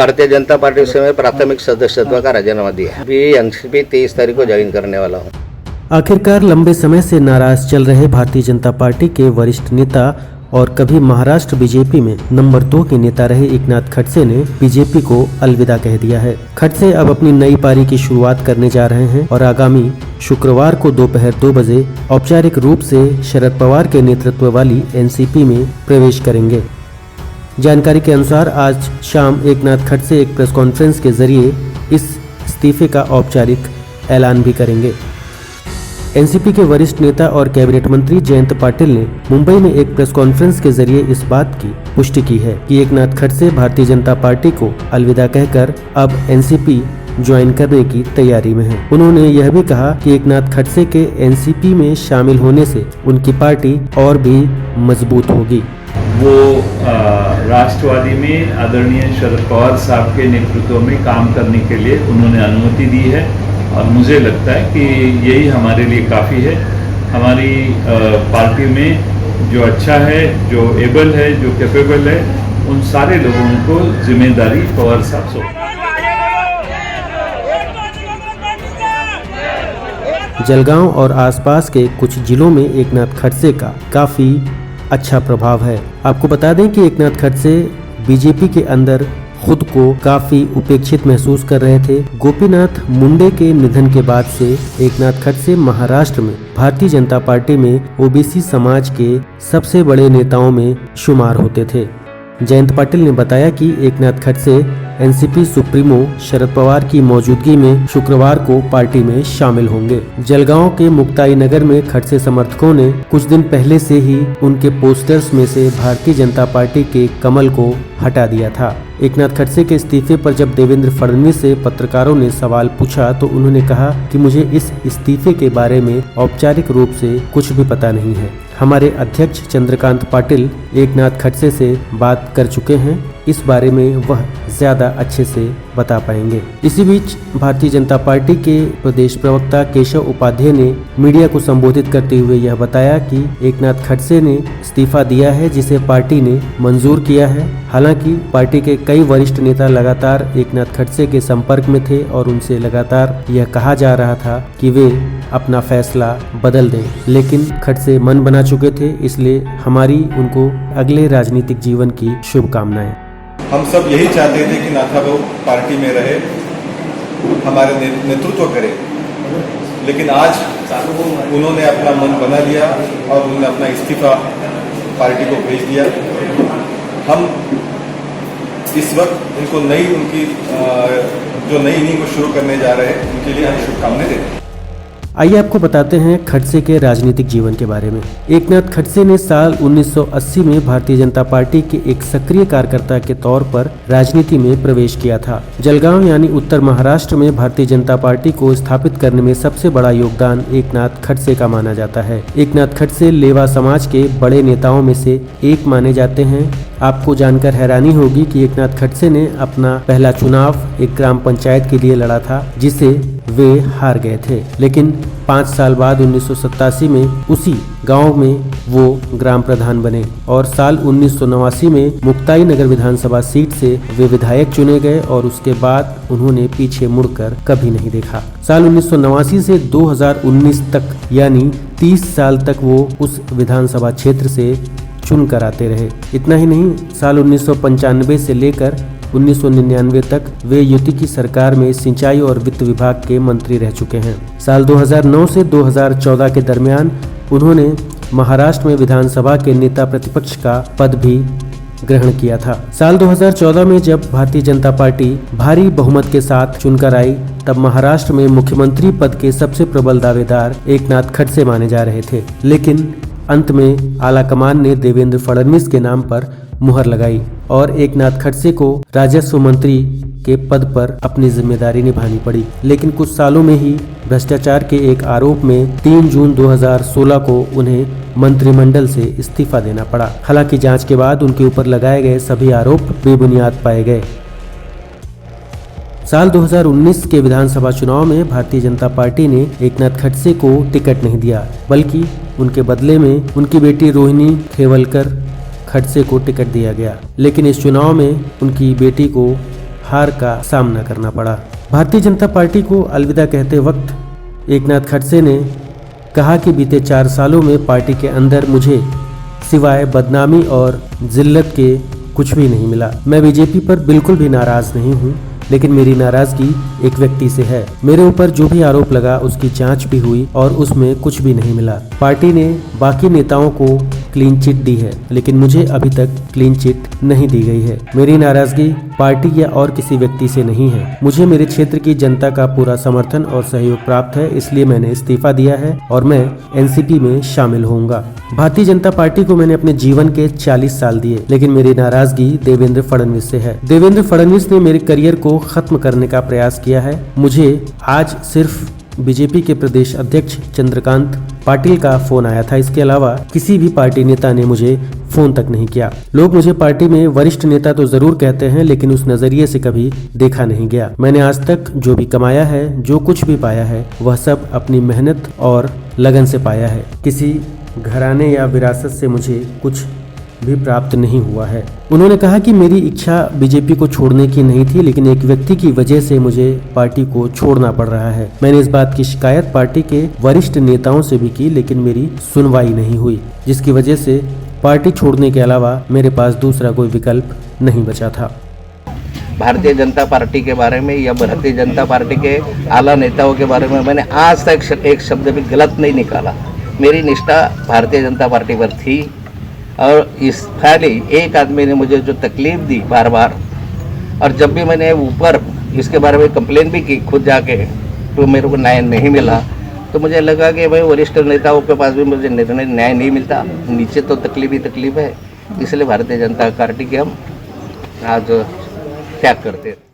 Bharatiya Janata party से मैं प्राथमिक सदस्यत्व का राजीनामा दिया। अभी एनसीपी 23 तारीख को ज्वाइन करने वाला हूँ। आखिरकार लंबे समय से नाराज चल रहे भारतीय जनता पार्टी के वरिष्ठ नेता और कभी महाराष्ट्र बीजेपी में नंबर 2 के नेता रहे एकनाथ खडसे ने बीजेपी को अलविदा कह दिया है। खडसे अब अपनी नई पारी की शुरुआत करने जा रहे हैं और आगामी शुक्रवार को दोपहर 2 बजे औपचारिक रूप से शरद पवार के नेतृत्व वाली एनसीपी में प्रवेश करेंगे। जानकारी के अनुसार आज शाम एकनाथ खडसे एक प्रेस कॉन्फ्रेंस के जरिए इस इस्तीफे का औपचारिक ऐलान भी करेंगे। एनसीपी के वरिष्ठ नेता और कैबिनेट मंत्री जयंत पाटिल ने मुंबई में एक प्रेस कॉन्फ्रेंस के जरिए इस बात की पुष्टि की है कि एकनाथ खडसे भारतीय जनता पार्टी को अलविदा कहकर अब एनसीपी ज्वाइन करने की तैयारी में है। उन्होंने यह भी कहा कि एकनाथ खडसे के एनसीपी में शामिल होने से उनकी पार्टी और भी मजबूत होगी। वो राष्ट्रवादी में आदरणीय शरद पवार साहब के नेतृत्व में काम करने के लिए उन्होंने अनुमति दी है और मुझे लगता है कि यही हमारे लिए काफ़ी है। हमारी पार्टी में जो अच्छा है, जो एबल है, जो कैपेबल है, उन सारे लोगों को जिम्मेदारी पवार साहब सौंपी। जलगांव और आसपास के कुछ जिलों में एकनाथ खडसे का काफी अच्छा प्रभाव है। आपको बता दें कि एकनाथ खडसे बीजेपी के अंदर खुद को काफी उपेक्षित महसूस कर रहे थे। गोपीनाथ मुंडे के निधन के बाद से एकनाथ खडसे महाराष्ट्र में भारतीय जनता पार्टी में ओबीसी समाज के सबसे बड़े नेताओं में शुमार होते थे। जयंत पाटिल ने बताया कि एकनाथ खडसे एनसीपी सुप्रीमो शरद पवार की मौजूदगी में शुक्रवार को पार्टी में शामिल होंगे। जलगांव के मुक्ताई नगर में खडसे समर्थकों ने कुछ दिन पहले से ही उनके पोस्टर्स में से भारतीय जनता पार्टी के कमल को हटा दिया था। एकनाथ खडसे के इस्तीफे पर जब देवेंद्र फडणवीस से पत्रकारों ने सवाल पूछा तो उन्होंने कहा कि मुझे इस इस्तीफे के बारे में औपचारिक रूप से कुछ भी पता नहीं है। हमारे अध्यक्ष चंद्रकांत पाटिल एकनाथ खडसे से बात कर चुके हैं, इस बारे में वह ज्यादा अच्छे से बता पाएंगे। इसी बीच भारतीय जनता पार्टी के प्रदेश प्रवक्ता केशव उपाध्याय ने मीडिया को संबोधित करते हुए यह बताया कि एकनाथ खडसे ने इस्तीफा दिया है जिसे पार्टी ने मंजूर किया है। हालांकि पार्टी के कई वरिष्ठ नेता लगातार एकनाथ खडसे के संपर्क में थे और उनसे लगातार यह कहा जा रहा था कि वे अपना फैसला बदल दें, लेकिन खडसे मन बना चुके थे, इसलिए हमारी उनको अगले राजनीतिक जीवन की शुभकामनाएं। हम सब यही चाहते थे कि नाथाभाऊ पार्टी में रहे, हमारे नेतृत्व करे, लेकिन आज उन्होंने अपना मन बना लिया और उन्होंने अपना इस्तीफा पार्टी को भेज दिया। हम इस वक्त उनको उनकी जो नई इनिंग को शुरू करने जा रहे हैं उनके लिए हम शुभकामनाएं देते हैं। आइए आपको बताते हैं खडसे के राजनीतिक जीवन के बारे में। एकनाथ खडसे ने साल 1980 में भारतीय जनता पार्टी के एक सक्रिय कार्यकर्ता के तौर पर राजनीति में प्रवेश किया था। जलगांव यानी उत्तर महाराष्ट्र में भारतीय जनता पार्टी को स्थापित करने में सबसे बड़ा योगदान एकनाथ खडसे का माना जाता है। एकनाथ खडसे लेवा समाज के बड़े नेताओं में से एक माने जाते हैं। आपको जानकर हैरानी होगी कि एकनाथ खडसे ने अपना पहला चुनाव एक ग्राम पंचायत के लिए लड़ा था, जिसे वे हार गए थे, लेकिन 5 साल बाद 1987 में उसी गांव में वो ग्राम प्रधान बने और साल 1989 में मुक्ताई नगर विधानसभा सीट से वे विधायक चुने गए और उसके बाद उन्होंने पीछे मुड़कर कभी नहीं देखा। साल 1989 से 2019 तक यानी 30 साल तक वो उस विधानसभा क्षेत्र से चुन कर आते रहे। इतना ही नहीं, साल 1995 से लेकर 1999 तक वे युति की सरकार में सिंचाई और वित्त विभाग के मंत्री रह चुके हैं। साल 2009 से 2014 के दरमियान उन्होंने महाराष्ट्र में विधानसभा के नेता प्रतिपक्ष का पद भी ग्रहण किया था। साल 2014 में जब भारतीय जनता पार्टी भारी बहुमत के साथ चुनकर आई, तब महाराष्ट्र में मुख्यमंत्री पद के सबसे प्रबल दावेदार एकनाथ खडसे माने जा रहे थे, लेकिन अंत में आला कमान ने देवेंद्र फडणवीस के नाम पर मुहर लगाई और एकनाथ खडसे को राजस्व मंत्री के पद पर अपनी जिम्मेदारी निभानी पड़ी। लेकिन कुछ सालों में ही भ्रष्टाचार के एक आरोप में 3 जून 2016 को उन्हें मंत्रिमंडल से इस्तीफा देना पड़ा। हालांकि जांच के बाद उनके ऊपर लगाए गए सभी आरोप बेबुनियाद पाए गए। साल 2019 के विधानसभा चुनाव में भारतीय जनता पार्टी ने एकनाथ खडसे को टिकट नहीं दिया, बल्कि उनके बदले में उनकी बेटी रोहिणी खेवलकर खडसे को टिकट दिया गया। लेकिन इस चुनाव में उनकी बेटी को हार का सामना करना पड़ा। भारतीय जनता पार्टी को अलविदा कहते वक्त एकनाथ खड़से ने कहा कि बीते 4 सालों में पार्टी के अंदर मुझे सिवाय बदनामी और जिल्लत के कुछ भी नहीं मिला। मैं बीजेपी पर बिल्कुल भी नाराज नहीं हूँ, लेकिन मेरी नाराजगी एक व्यक्ति से है। मेरे ऊपर जो भी आरोप लगा उसकी जांच भी हुई और उसमें कुछ भी नहीं मिला। पार्टी ने बाकी नेताओं को क्लीन चिट दी है, लेकिन मुझे अभी तक क्लीन चिट नहीं दी गई है। मेरी नाराजगी पार्टी या और किसी व्यक्ति से नहीं है। मुझे मेरे क्षेत्र की जनता का पूरा समर्थन और सहयोग प्राप्त है, इसलिए मैंने इस्तीफा दिया है और मैं एनसीपी में शामिल होऊंगा। भारतीय जनता पार्टी को मैंने अपने जीवन के 40 साल दिए, लेकिन मेरी नाराजगी देवेंद्र फडणवीस से है। देवेंद्र फडणवीस ने मेरे करियर को खत्म करने का प्रयास किया है। मुझे आज सिर्फ बीजेपी के प्रदेश अध्यक्ष चंद्रकांत पाटिल का फोन आया था। इसके अलावा किसी भी पार्टी नेता ने मुझे फोन तक नहीं किया। लोग मुझे पार्टी में वरिष्ठ नेता तो जरूर कहते हैं, लेकिन उस नजरिए से कभी देखा नहीं गया। मैंने आज तक जो भी कमाया है, जो कुछ भी पाया है, वह सब अपनी मेहनत और लगन से पाया है। किसी घराने या विरासत से मुझे कुछ भी प्राप्त नहीं हुआ है। उन्होंने कहा कि मेरी इच्छा बीजेपी को छोड़ने की नहीं थी, लेकिन एक व्यक्ति की वजह से मुझे पार्टी को छोड़ना पड़ रहा है। मैंने इस बात की शिकायत पार्टी के वरिष्ठ नेताओं से भी की, लेकिन मेरी सुनवाई नहीं हुई, जिसकी वजह से पार्टी छोड़ने के अलावा मेरे पास दूसरा कोई विकल्प नहीं बचा था। भारतीय जनता पार्टी के बारे में या भारतीय जनता पार्टी के आला नेताओं के बारे में मैंने आज तक एक शब्द भी गलत नहीं निकाला। मेरी निष्ठा भारतीय जनता पार्टी पर थी और इस खाली एक आदमी ने मुझे जो तकलीफ दी बार बार, और जब भी मैंने ऊपर इसके बारे में कंप्लेन भी की खुद जाके, तो मेरे को न्याय नहीं मिला। तो मुझे लगा कि भाई वरिष्ठ नेताओं के पास भी मुझे न्याय नहीं मिलता, नीचे तो तकलीफ ही तकलीफ है। इसलिए भारतीय जनता पार्टी के हम आज त्याग करते हैं।